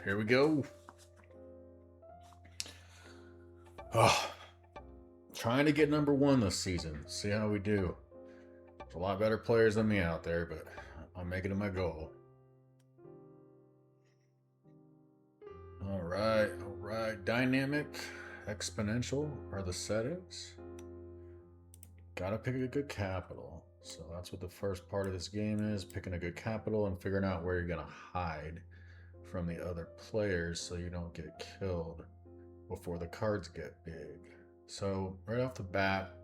Here we go. Oh, trying to get #1 this season. See how we do. There's a lot better players than me out there, but I'm making it my goal. All right. Dynamic, exponential are the settings. Gotta pick a good capital. So that's what the first part of this game is, picking a good capital and figuring out where you're gonna hide from the other players so you don't get killed before the cards get big. So right off the bat,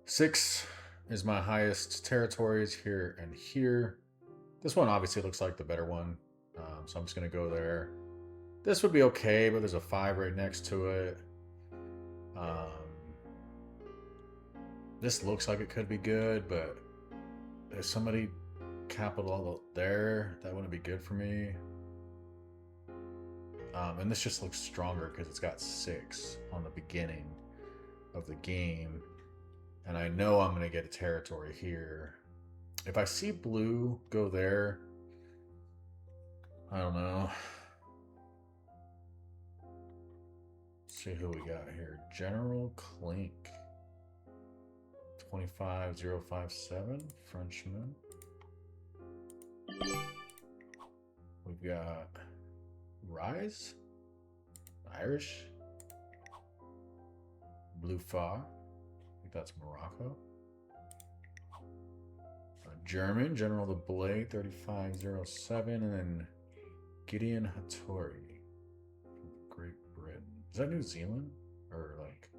6 is my highest territories here and here. This one obviously looks like the better one, so I'm just gonna go there. This would be okay, but there's a 5 right next to it. This looks like it could be good, but there's somebody capital there that wouldn't be good for me. And this just looks stronger because it's got 6 on the beginning of the game. And I know I'm going to get a territory here. If I see blue go there, I don't know. Let's see who we got here. General Clink. 25057, Frenchman. We've got Rise, Irish, Blue Fa. I think that's Morocco. German, General the Blade, 3507, and then Gideon Hattori from Great Britain. Is that New Zealand? Or like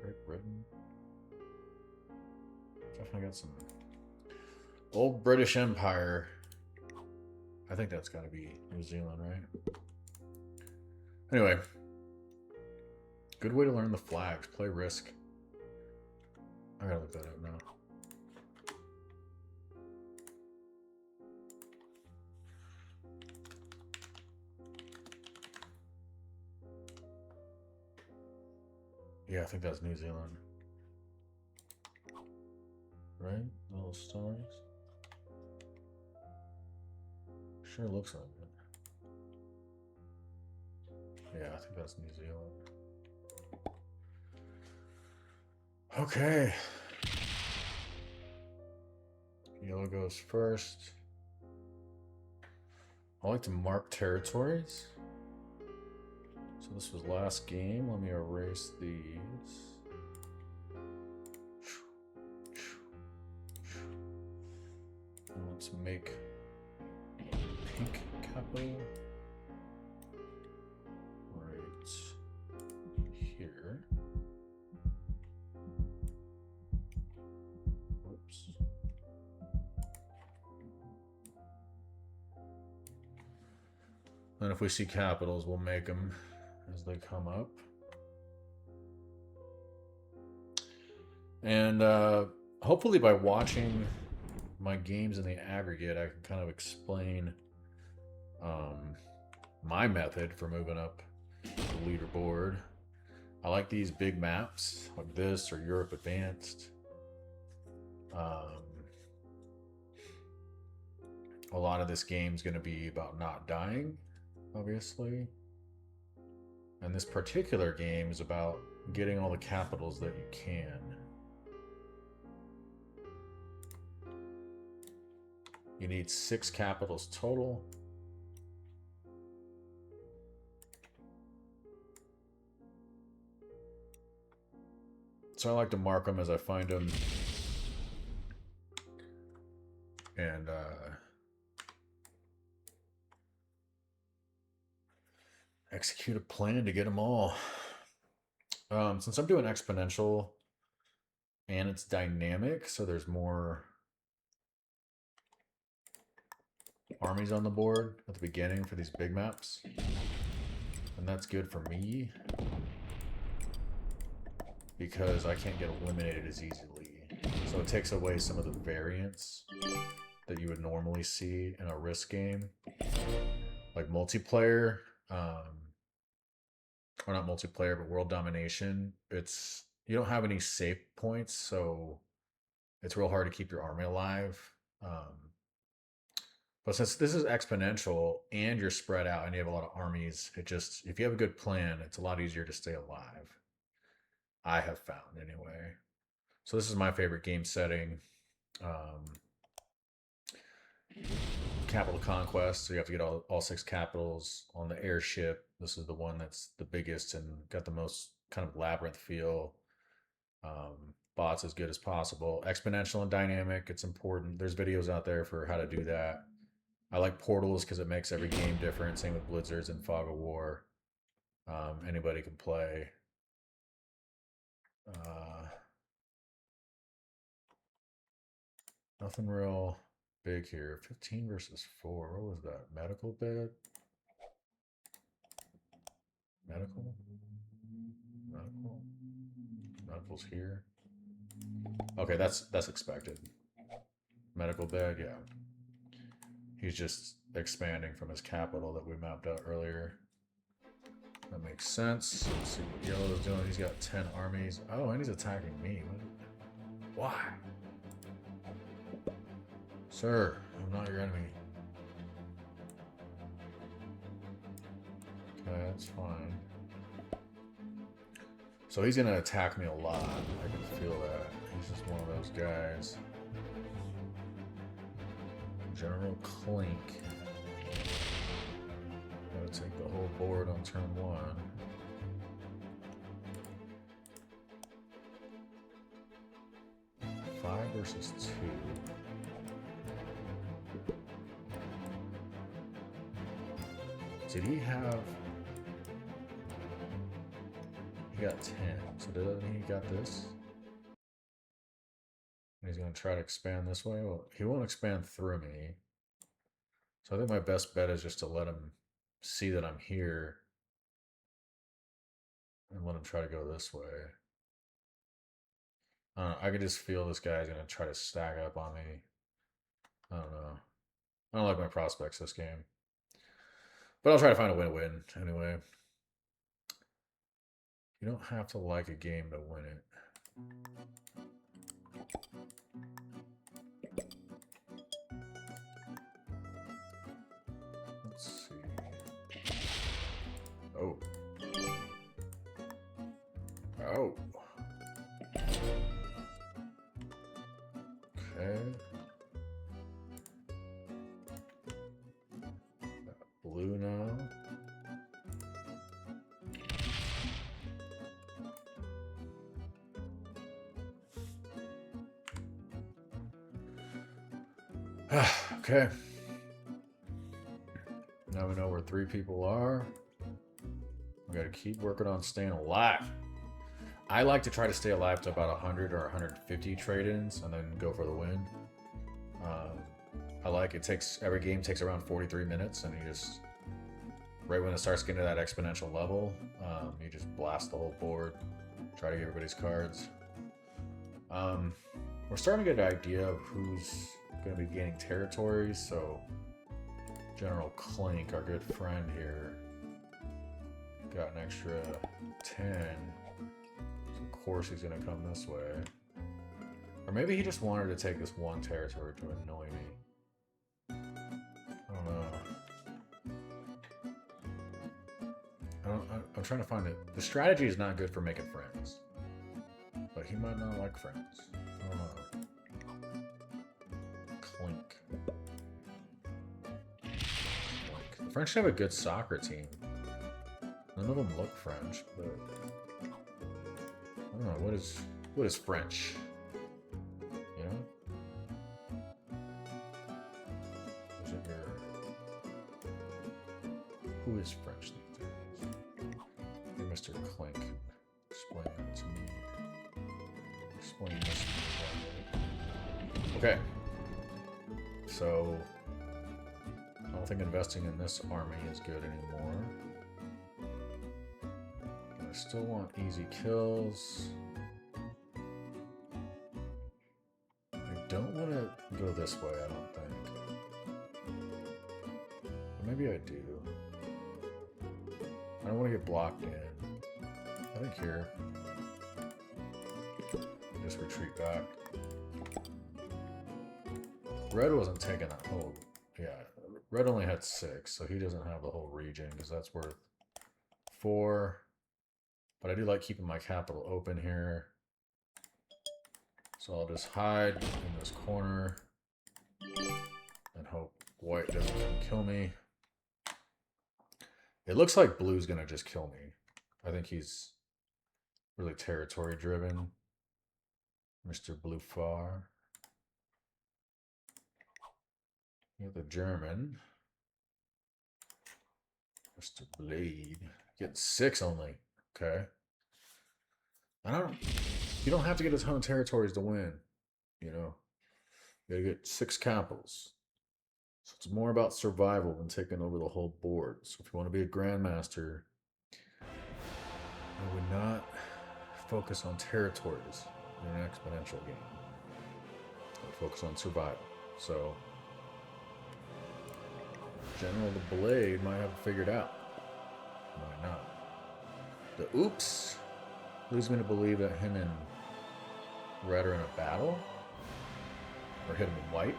Great Britain? Definitely got some old British Empire. I think that's got to be New Zealand, right? Anyway, good way to learn the flags. Play Risk. I gotta look that up now. Yeah, I think that's New Zealand. Right? Little stars. Sure looks like it. Yeah, I think that's New Zealand. Okay. Yellow goes first. I like to mark territories. So this was last game. Let me erase these. And let's make pink capital right here. Whoops. And if we see capitals, we'll make them as they come up. And hopefully by watching my games in the aggregate, I can kind of explain my method for moving up the leaderboard. I like these big maps like this or Europe Advanced. A lot of this game is going to be about not dying, obviously. And this particular game is about getting all the capitals that you can. You need 6 capitals total. So I like to mark them as I find them. And execute a plan to get them all. Since I'm doing exponential and it's dynamic, so there's more armies on the board at the beginning for these big maps, and that's good for me because I can't get eliminated as easily. So it takes away some of the variance that you would normally see in a Risk game, like multiplayer, or not multiplayer, but world domination. You don't have any save points, so it's real hard to keep your army alive. But since this is exponential and you're spread out and you have a lot of armies, it just, if you have a good plan, it's a lot easier to stay alive. I have found anyway. So this is my favorite game setting. Capital Conquest. So you have to get all 6 capitals on the airship. This is the one that's the biggest and got the most kind of labyrinth feel. Bots as good as possible. Exponential and dynamic, it's important. There's videos out there for how to do that. I like portals because it makes every game different. Same with Blizzards and Fog of War. Anybody can play. Nothing real big here. 15 versus 4. What was that? Medical bed? Medical? Medical? Medical's here. Okay, that's expected. Medical bed, yeah. He's just expanding from his capital that we mapped out earlier. That makes sense. Let's see what Yellow is doing. He's got 10 armies. Oh, and he's attacking me. Why? Sir, I'm not your enemy. Okay, that's fine. So he's gonna attack me a lot. I can feel that. He's just one of those guys. General Clink. Gotta take the whole board on turn 1. Five versus 2. Did he have... He got 10. So doesn't he got this? And he's going to try to expand this way? Well, he won't expand through me. So I think my best bet is just to let him see that I'm here. And let him try to go this way. I can just feel this guy's going to try to stack up on me. I don't know. I don't like my prospects this game. But I'll try to find a win-win anyway. You don't have to like a game to win it. Let's see. Oh. Oh. Okay. Blue now. Okay. Now we know where 3 people are. We gotta keep working on staying alive. I like to try to stay alive to about 100 or 150 trade-ins and then go for the win. I like it takes, every game takes around 43 minutes and you just, right when it starts getting to that exponential level, you just blast the whole board, try to get everybody's cards. We're starting to get an idea of who's going to be gaining territories, so General Clink, our good friend here, got an extra 10. So of course he's going to come this way. Or maybe he just wanted to take this one territory to annoy me. I don't know. I'm trying to find it. The strategy is not good for making friends. But he might not like friends. I don't know. Clink. The French have a good soccer team. None of them look French, but I don't know, what is French? You know? Is it who is French these days? Hey, Mr. Clink, explain that to me. Explain this to me. Okay. So I don't think investing in this army is good anymore. I still want easy kills. I don't want to go this way, I don't think. Or maybe I do. I don't want to get blocked in. I think here. Just retreat back. Red wasn't taking that. Oh, yeah. Red only had 6, so he doesn't have the whole region because that's worth 4. But I do like keeping my capital open here. So I'll just hide in this corner and hope white doesn't kill me. It looks like blue's going to just kill me. I think he's really territory driven. Mr. Blue Far. Get the German. Mr. Blade. Get 6 only. Okay. You don't have to get a ton of territories to win. You know. You gotta get 6 capitals. So it's more about survival than taking over the whole board. So if you want to be a Grandmaster, I would not focus on territories in an exponential game. I would focus on survival. So General the Blade might have it figured out. Might not. The oops leads me to believe that him and red are in a battle. Or hit him in white.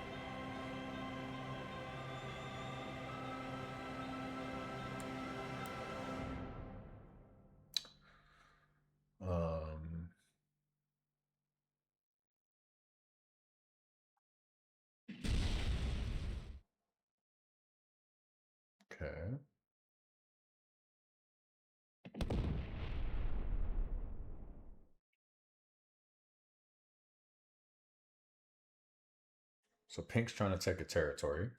Okay. So pink's trying to take a territory.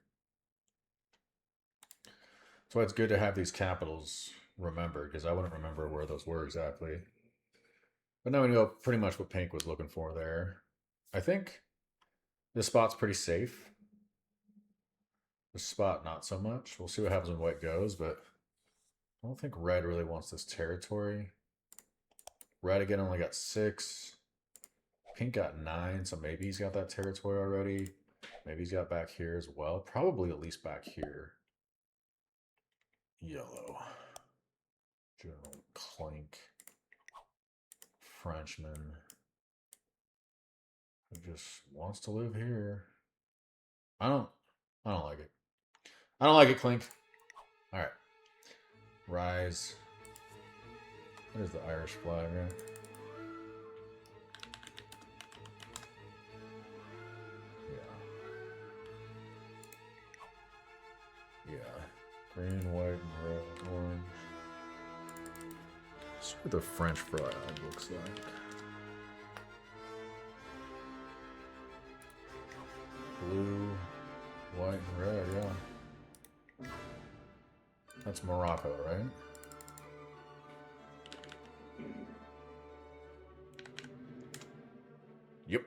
So it's good to have these capitals remembered, because I wouldn't remember where those were exactly. But now we know pretty much what pink was looking for there. I think this spot's pretty safe. This spot, not so much. We'll see what happens when white goes, but I don't think red really wants this territory. Red again only got 6. Pink got 9, so maybe he's got that territory already. Maybe he's got back here as well. Probably at least back here. Yellow. General Clink. Frenchman. Who just wants to live here. I don't like it. I don't like it, Clink. Alright. Rise. What is the Irish flag, right? Yeah. Green, white, and red, orange. Let's see what the French flag looks like. Blue, white, and red, yeah. That's Morocco, right? Yep.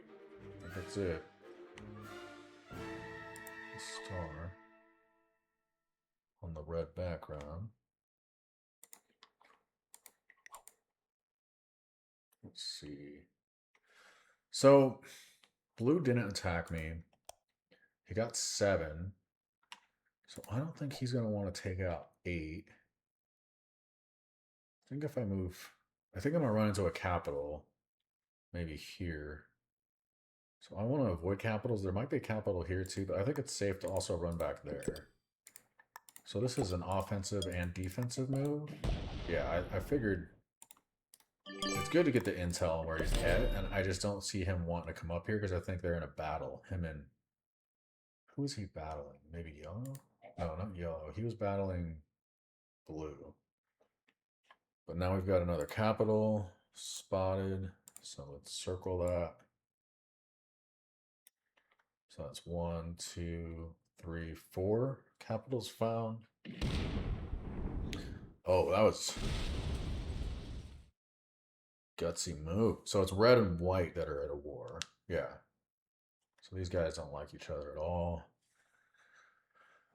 That's it. The star on the red background. Let's see. So, blue didn't attack me. He got 7. So I don't think he's going to want to take out 8. I think if I move... I think I'm going to run into a capital. Maybe here. So I want to avoid capitals. There might be a capital here too, but I think it's safe to also run back there. So this is an offensive and defensive move. Yeah, I figured it's good to get the intel where he's at, and I just don't see him wanting to come up here because I think they're in a battle. Him and... Who is he battling? Maybe yellow? No, not yellow. He was battling blue. But now we've got another capital spotted. So let's circle that. So that's 1, 2, 3, 4 capitals found. Oh, that was gutsy move. So it's red and white that are at a war. Yeah. So these guys don't like each other at all.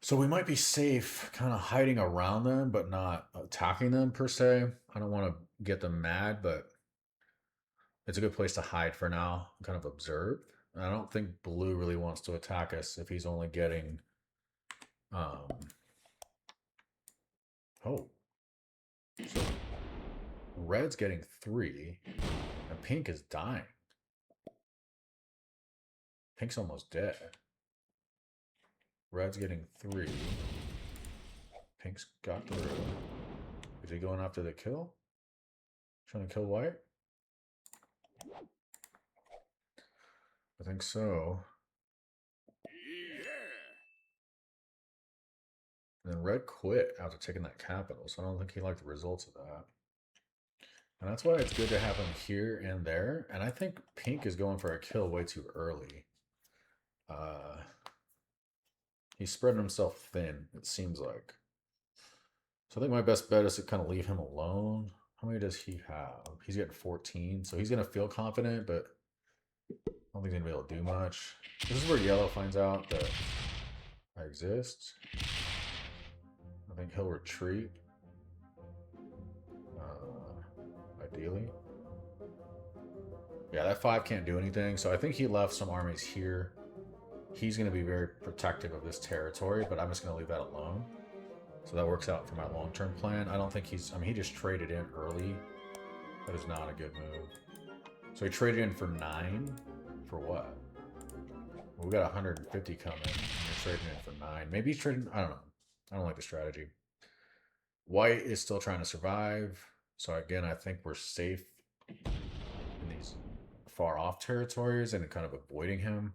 So we might be safe kind of hiding around them, but not attacking them per se. I don't want to get them mad, but it's a good place to hide for now, kind of observe. And I don't think blue really wants to attack us if he's only getting... Oh. So red's getting 3, and pink is dying. Pink's almost dead. Red's getting 3. Pink's got through. Is he going after the kill? Trying to kill white? I think so. And then red quit after taking that capital, so I don't think he liked the results of that. And that's why it's good to have him here and there. And I think pink is going for a kill way too early. He's spreading himself thin, it seems like. So I think my best bet is to kind of leave him alone. How many does he have? He's getting 14, so he's going to feel confident, but I don't think he's going to be able to do much. This is where yellow finds out that I exist. I think he'll retreat. Ideally. Yeah, that 5 can't do anything, so I think he left some armies here. He's going to be very protective of this territory, but I'm just going to leave that alone. So that works out for my long-term plan. I don't think he's... I mean, he just traded in early. That is not a good move. So he traded in for 9? For what? Well, we got 150 coming. And you're trading in for 9. Maybe he's trading... I don't know. I don't like the strategy. White is still trying to survive. So again, I think we're safe in these far-off territories and kind of avoiding him.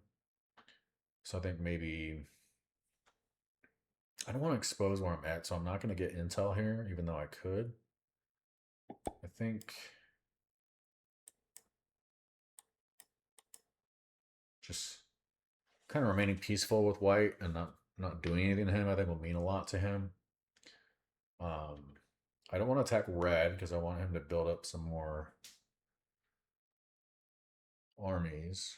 So I think maybe... I don't want to expose where I'm at, so I'm not going to get intel here, even though I could. I think... just kind of remaining peaceful with white and not doing anything to him, I think will mean a lot to him. I don't want to attack red because I want him to build up some more armies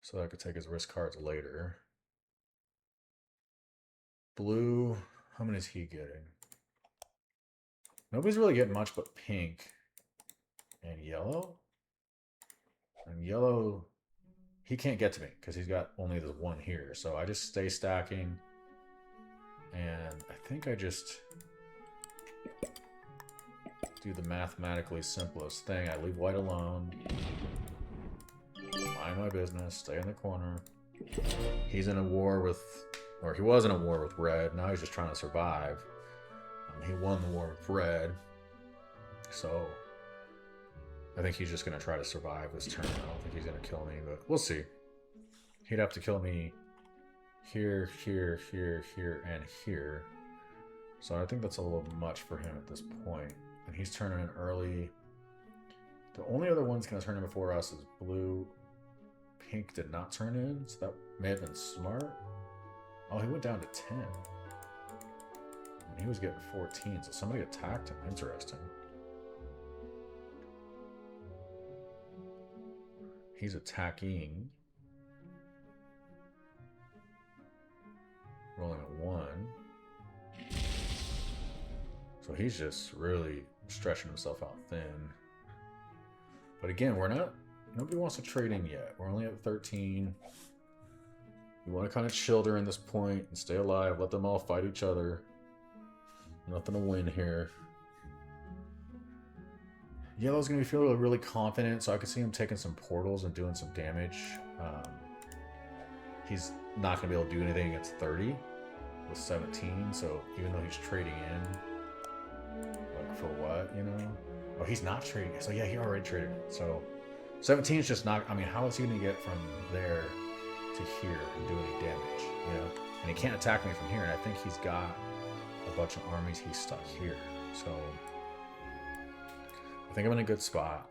so that I could take his risk cards later. Blue, how many is he getting? Nobody's really getting much but pink and yellow. And yellow, he can't get to me because he's got only the 1 here. So I just stay stacking. And I think I just do the mathematically simplest thing. I leave white alone. Mind my business. Stay in the corner. He's in a war with... or he was in a war with red. Now he's just trying to survive. He won the war with red. So... I think he's just going to try to survive this turn. I don't think he's going to kill me, but we'll see. He'd have to kill me here, here, here, here, and here. So I think that's a little much for him at this point. And he's turning in early. The only other one's going to turn in before us is blue. Pink did not turn in, so that may have been smart. Oh, he went down to 10. And he was getting 14, so somebody attacked him. Interesting. He's attacking. Rolling a 1. So he's just really stretching himself out thin. But again, we're not... nobody wants to trade in yet. We're only at 13. We want to kind of chill during this point and stay alive. Let them all fight each other. Nothing to win here. Yellow's going to be feeling really confident, so I can see him taking some portals and doing some damage. He's not going to be able to do anything against 30 with 17, so even though he's trading in, like for what, you know? Oh, he's not trading. So yeah, he already traded. So 17 is just not... I mean, how is he going to get from there to here and do any damage, you know? And he can't attack me from here, and I think he's got a bunch of armies he's stuck here. So... I think I'm in a good spot.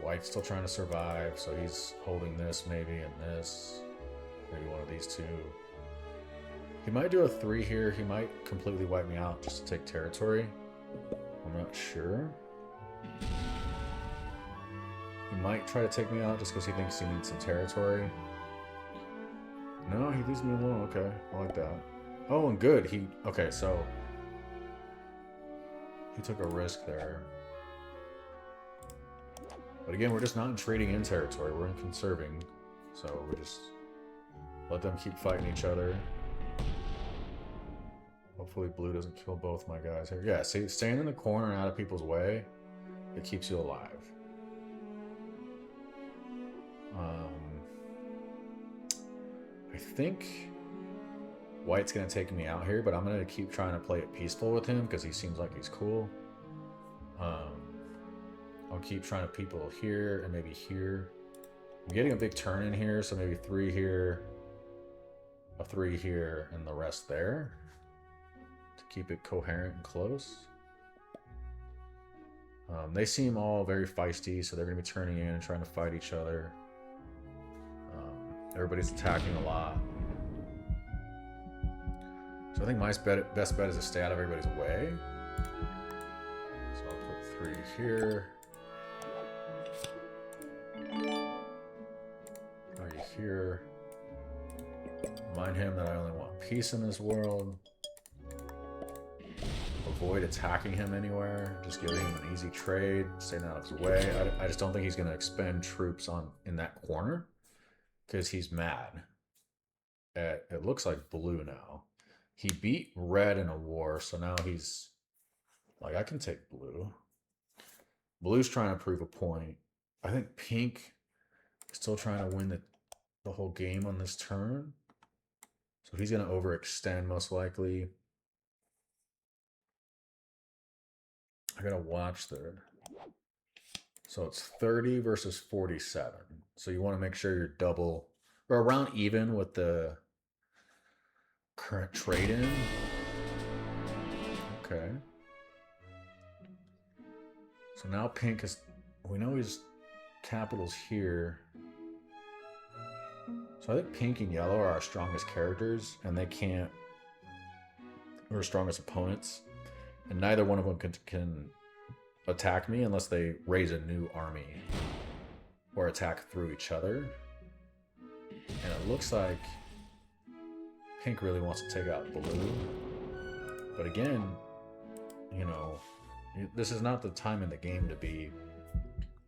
White's still trying to survive, so he's holding this maybe and this. Maybe one of these two. He might do a 3 here. He might completely wipe me out just to take territory. I'm not sure. He might try to take me out just because he thinks he needs some territory. No, he leaves me alone. Okay, I like that. Oh, and good. Okay, so... he took a risk there. But again, we're just not in trading in territory. We're in conserving. So we just let them keep fighting each other. Hopefully blue doesn't kill both my guys here. Yeah, see, staying in the corner and out of people's way, it keeps you alive. I think white's going to take me out here, but I'm going to keep trying to play it peaceful with him because he seems like he's cool. I'll keep trying to people here and maybe here. I'm getting a big turn in here, so maybe 3 here, a 3 here, and the rest there to keep it coherent and close. They seem all very feisty, so they're going to be turning in and trying to fight each other. Everybody's attacking a lot. So I think my best bet is to stay out of everybody's way. So I'll put 3 here. 3 here. Remind him that I only want peace in this world. Avoid attacking him anywhere. Just giving him an easy trade. Staying out of his way. I just don't think he's going to expend troops in that corner. Because he's mad. It looks like blue now. He beat red in a war, so now he's like, I can take blue. Blue's trying to prove a point. I think pink is still trying to win the whole game on this turn. So he's going to overextend most likely. I got to watch the... So it's 30 versus 47. So you want to make sure you're double or around even with the current trade-in. Okay. So now pink is... We know his capital's here. So I think pink and yellow are our strongest characters, and they can't... We're our strongest opponents. And neither one of them can attack me unless they raise a new army or attack through each other. And it looks like pink really wants to take out blue. But again, you know, this is not the time in the game to be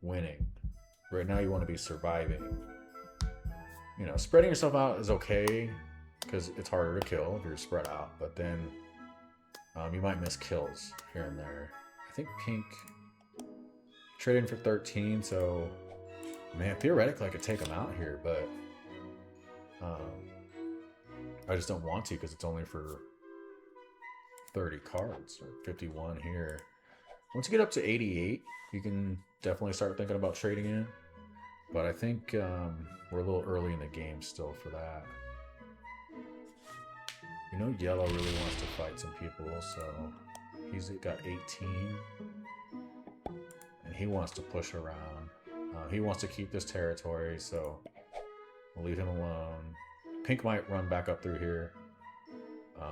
winning. Right now you want to be surviving. You know, spreading yourself out is okay because it's harder to kill if you're spread out, but then you might miss kills here and there. I think pink traded in for 13, so man, theoretically I could take him out here, but I just don't want to because it's only for 30 cards or 51 here. Once you get up to 88, you can definitely start thinking about trading in, but I think we're a little early in the game still for that. You know, yellow really wants to fight some people, so he's got 18. And he wants to push around. He wants to keep this territory, so we'll leave him alone. Pink might run back up through here.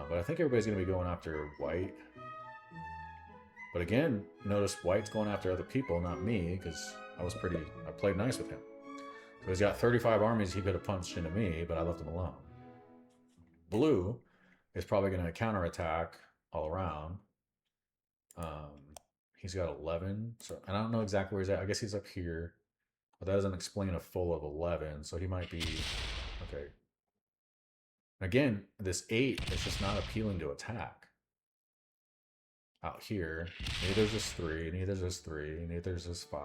But I think everybody's going to be going after white. But again, notice white's going after other people, not me, because I played nice with him. So he's got 35 armies he could have punched into me, but I left him alone. Blue is probably going to counterattack all around. He's got 11, so and I don't know exactly where he's at. I guess he's up here, but that doesn't explain a full of 11, so he might be okay. Again, this 8 is just not appealing to attack. Out here, neither is this 3, neither is this 3, neither is this 5.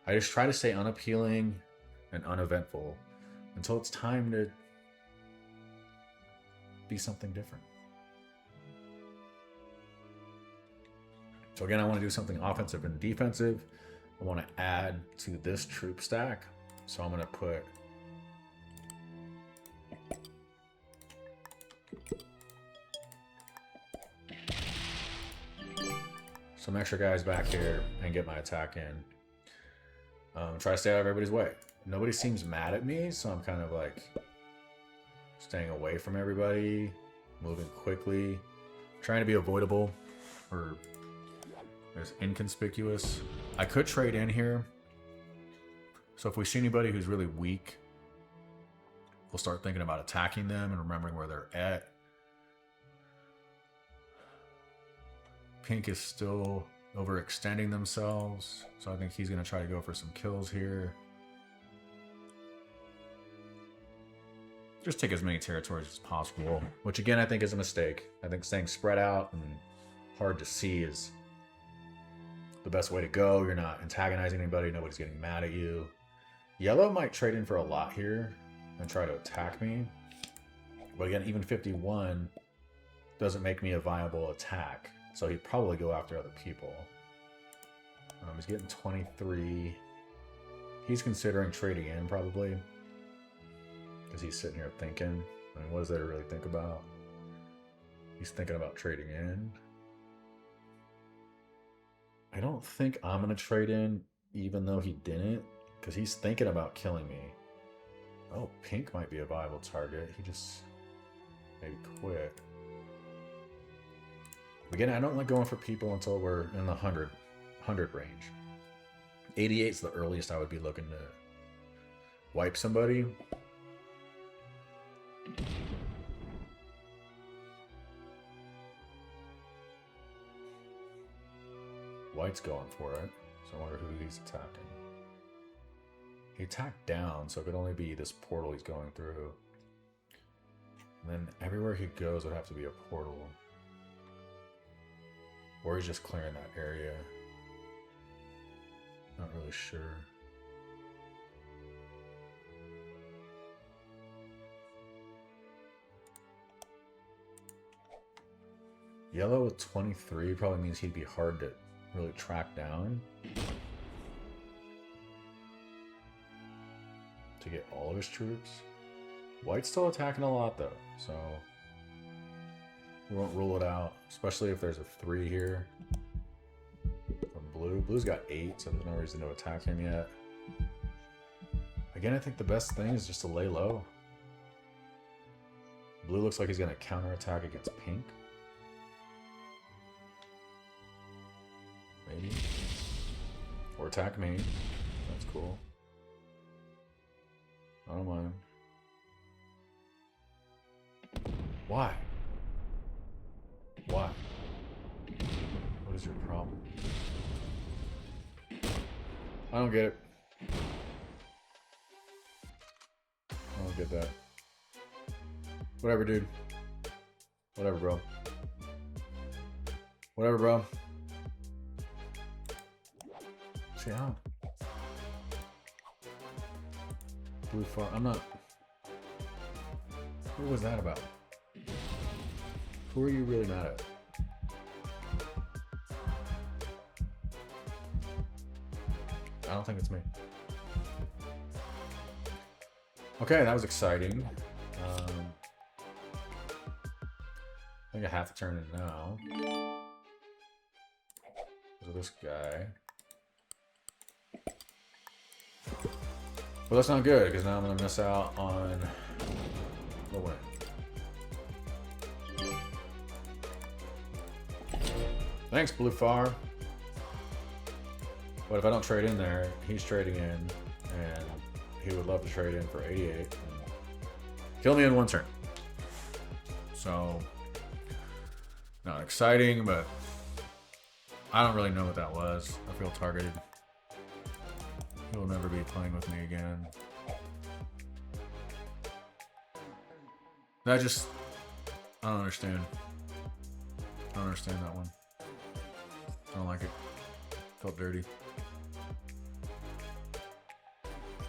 I just try to stay unappealing and uneventful until it's time to be something different. So again, I want to do something offensive and defensive. I want to add to this troop stack. So I'm going to put some extra guys back here and get my attack in. Try to stay out of everybody's way. Nobody seems mad at me, so I'm kind of like staying away from everybody, moving quickly, trying to be avoidable or as inconspicuous. I could trade in here. So if we see anybody who's really weak, we'll start thinking about attacking them and remembering where they're at. Pink is still overextending themselves, so I think he's going to try to go for some kills here. Just take as many territories as possible, which again I think is a mistake. I think staying spread out and hard to see is the best way to go. You're not antagonizing anybody, nobody's getting mad at you. Yellow might trade in for a lot here and try to attack me. But again, even 51 doesn't make me a viable attack. So he'd probably go after other people. He's getting 23. He's considering trading in, probably. Because he's sitting here thinking. I mean, what is there to really think about? He's thinking about trading in. I don't think I'm going to trade in, even though he didn't. Because he's thinking about killing me. Oh, pink might be a viable target. He just maybe quit. Again, I don't like going for people until we're in the 100 range. 88 is the earliest I would be looking to wipe somebody. White's going for it, so I wonder who he's attacking. He attacked down, so it could only be this portal he's going through. And then everywhere he goes would have to be a portal. Or he's just clearing that area. Not really sure. Yellow with 23 probably means he'd be hard to really track down. To get all of his troops. White's still attacking a lot though, so we won't rule it out, especially if there's a 3 here from blue. Blue's got 8, so there's no reason to attack him yet. Again, I think the best thing is just to lay low. Blue looks like he's going to counterattack against pink. Maybe. Or attack me. That's cool. I don't mind. Why? Why? What is your problem? I don't get it. I don't get that. Whatever, dude. Whatever, bro. Whatever, bro. See how? Blue far. I'm not. What was that about? Who are you really mad at? I don't think it's me. Okay, that was exciting. I think I have to turn it now. So this guy. Well, that's not good, because now I'm going to miss out on the win. Thanks, Blue Far. But if I don't trade in there, he's trading in, and he would love to trade in for 88. And kill me in 1 turn. So, not exciting, but I don't really know what that was. I feel targeted. He'll never be playing with me again. I don't understand. I don't understand that one. I don't like it. Felt dirty.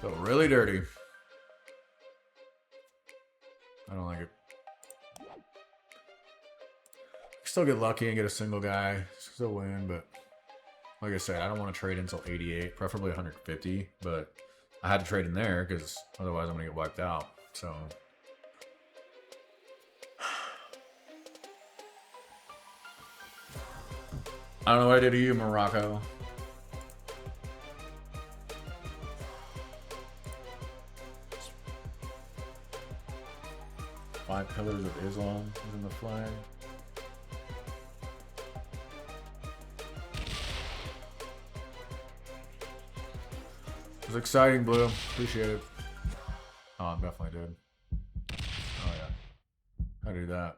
Felt really dirty. I don't like it. Still get lucky and get a single guy. Still win, but like I said, I don't want to trade until 88, preferably 150, but I had to trade in there because otherwise I'm going to get wiped out. So I don't know what I did to you, Morocco. Five Pillars of Islam is in the flag. It was exciting, Blue. Appreciate it. Oh, I definitely did. Oh, yeah. How to do that?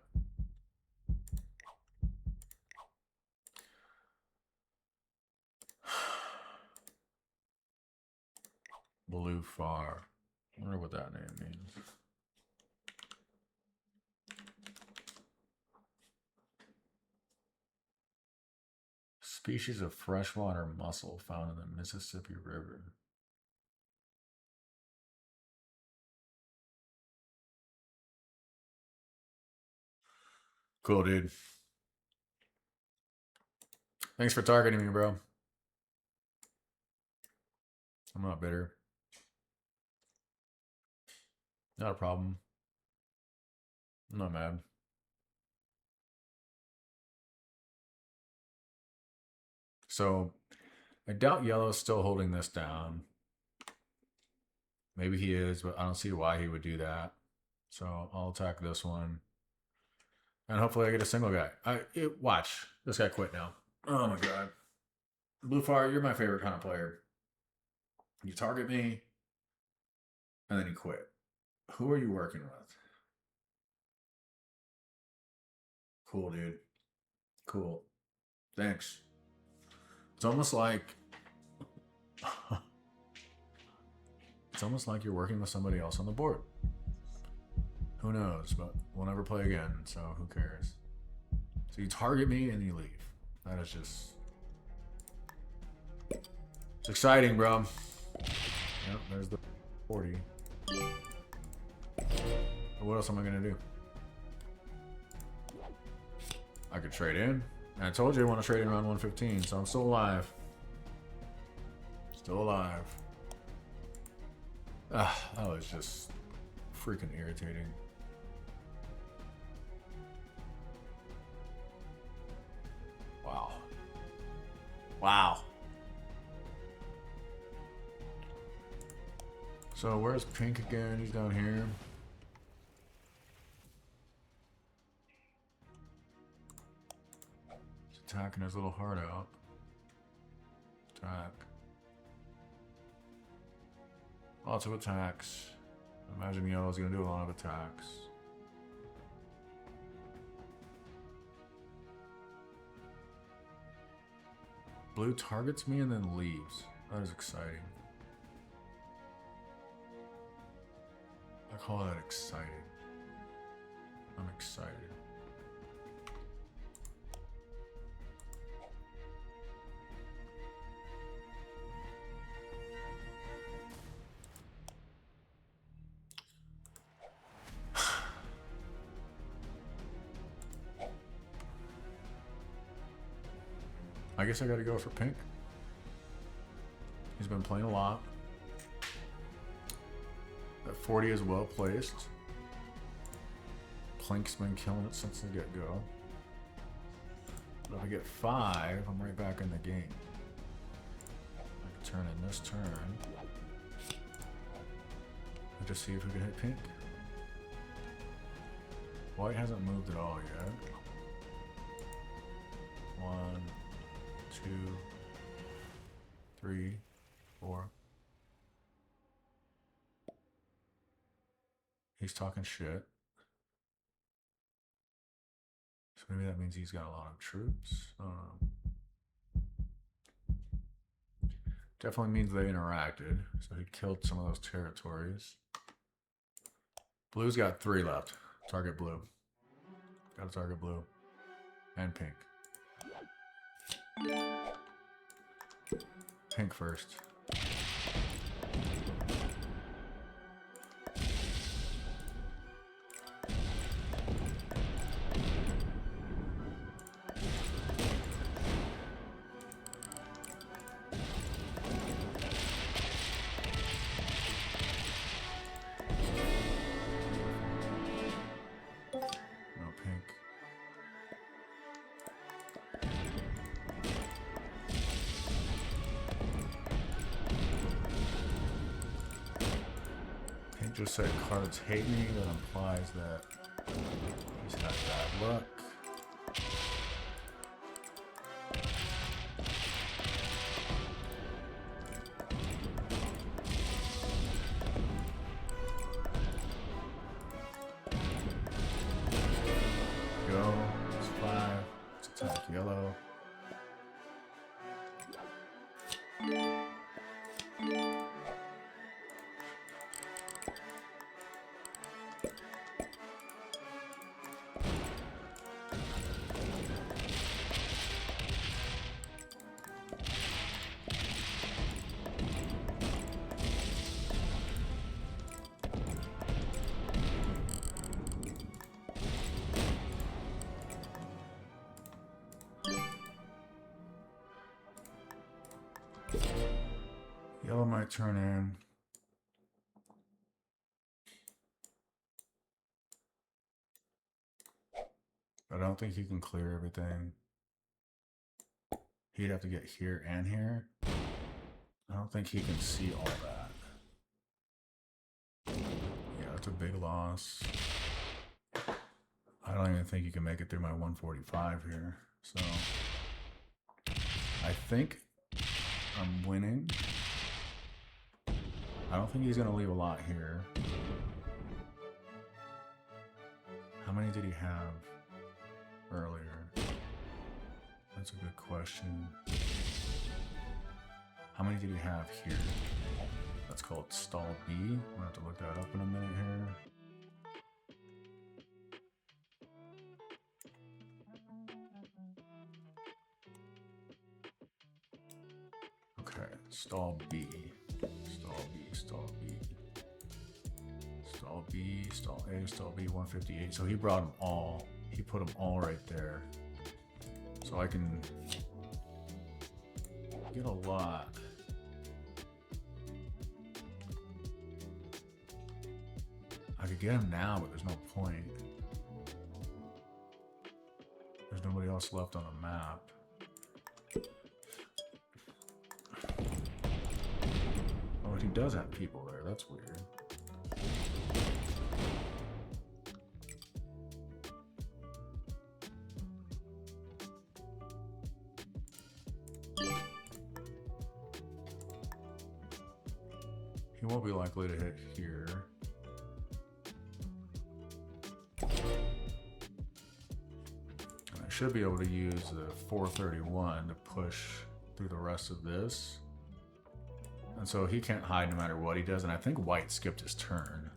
Blue Far. I wonder what that name means. Species of freshwater mussel found in the Mississippi River. Cool, dude. Thanks for targeting me, bro. I'm not bitter. Not a problem. I'm not mad. So, I doubt Yellow's still holding this down. Maybe he is, but I don't see why he would do that. So, I'll attack this one. And hopefully I get a single guy. Watch. This guy quit now. Oh my god. Blue Fire, you're my favorite kind of player. You target me, and then you quit. Who are you working with? Cool, dude. Cool. Thanks. It's almost like you're working with somebody else on the board. Who knows? But we'll never play again, so who cares? So you target me and you leave. That is just... It's exciting, bro. Yep, there's the 40. But what else am I gonna do? I could trade in. And I told you I want to trade in around 115, so I'm still alive. Still alive. Ah, that was just freaking irritating. Wow. Wow. So where's Pink again? He's down here. He's attacking his little heart out. Attack. Lots of attacks. Imagine Yellow's gonna do a lot of attacks. Blue targets me and then leaves. That is exciting. I call that exciting. I'm excited. I guess I gotta go for Pink. He's been playing a lot. That 40 is well placed. Plink's been killing it since the get-go. But if I get 5, I'm right back in the game. I can turn in this turn. And just see if we can hit Pink. White hasn't moved at all yet. 1, 2, 3, 4. He's talking shit. So maybe that means he's got a lot of troops. Definitely means they interacted. So he killed some of those territories. Blue's got 3 left. Target blue. Got to target blue. And Pink. Pink first. Just said cards hate me, that implies that he's had bad luck. Go, it's 5, let's attack Yellow. Yellow might turn in. I don't think he can clear everything. He'd have to get here and here. I don't think he can see all that. Yeah, that's a big loss. I don't even think you can make it through my 145 here. So I think I'm winning. I don't think he's going to leave a lot here. How many did he have earlier? That's a good question. How many did he have here? That's called stall B. We'll have to look that up in a minute here. Okay, stall B. Stall B, stall B. Stall B, stall A, stall B, 158. So he brought them all. He put them all right there. So I can get a lot. I could get him now, but there's no point. There's nobody else left on the map. Oh, he does have people there. That's weird. He won't be likely to hit here. And I should be able to use the 431 to push through the rest of this. And so he can't hide no matter what he does. And I think white skipped his turn.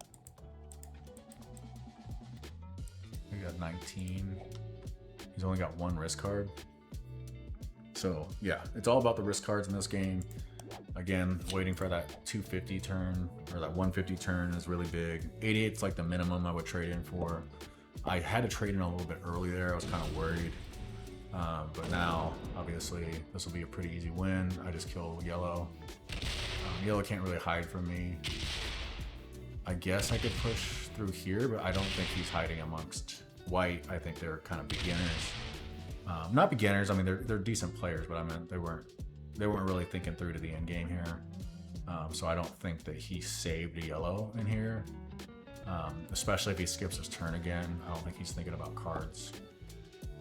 He got 19. He's only got one risk card. So yeah, it's all about the risk cards in this game. Again, waiting for that 250 turn or that 150 turn is really big. 88's like the minimum I would trade in for. I had to trade in a little bit early there. I was kind of worried. But now, obviously, this will be a pretty easy win. I just kill yellow. Yellow can't really hide from me. I guess I could push through here, but I don't think he's hiding amongst white. I think they're kind of beginners. Not beginners. I mean, they're decent players, but I meant they weren't really thinking through to the end game here. So I don't think that he saved a yellow in here. Especially if he skips his turn again. I don't think he's thinking about cards.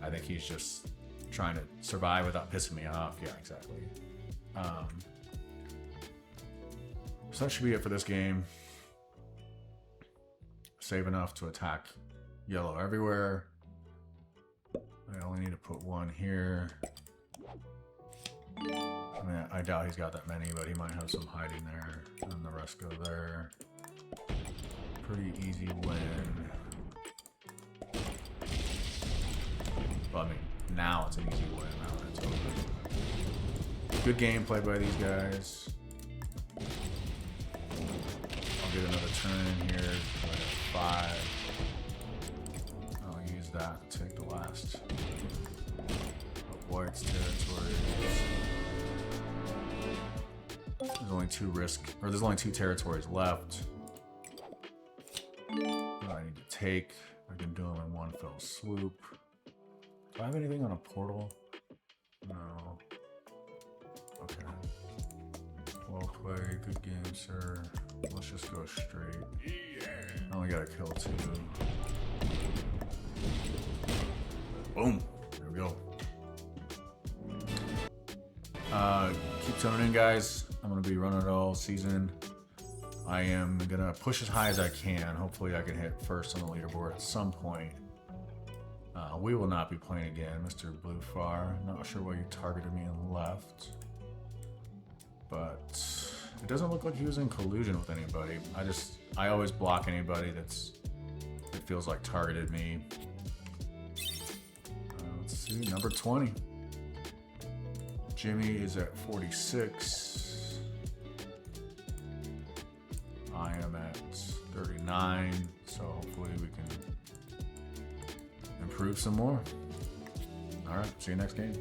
I think he's just trying to survive without pissing me off. Yeah, exactly. So that should be it for this game. Save enough to attack yellow everywhere. I only need to put one here. I mean, I doubt he's got that many, but he might have some hiding there. And the rest go there. Pretty easy win. Well, I mean, now it's an easy win. Now it's over. Good game played by these guys. I'll get another turn in here. I have 5. I'll use that to take the last of white's territory. There's only 2 territories left. I need to take. I can do them in one fell swoop. Do I have anything on a portal? No. Okay. Well played. Good game, sir. Let's just go straight. I only got to kill 2. Boom. There we go. Keep tuning in, guys. I'm going to be running it all season. I am going to push as high as I can. Hopefully I can hit first on the leaderboard at some point. We will not be playing again, Mr. Bluefar. Not sure why you targeted me and left. But it doesn't look like he was in collusion with anybody. I always block anybody that feels like targeted me. Let's see, number 20. Jimmy is at 46. I am at 39, so hopefully we can improve some more. All right, see you next game.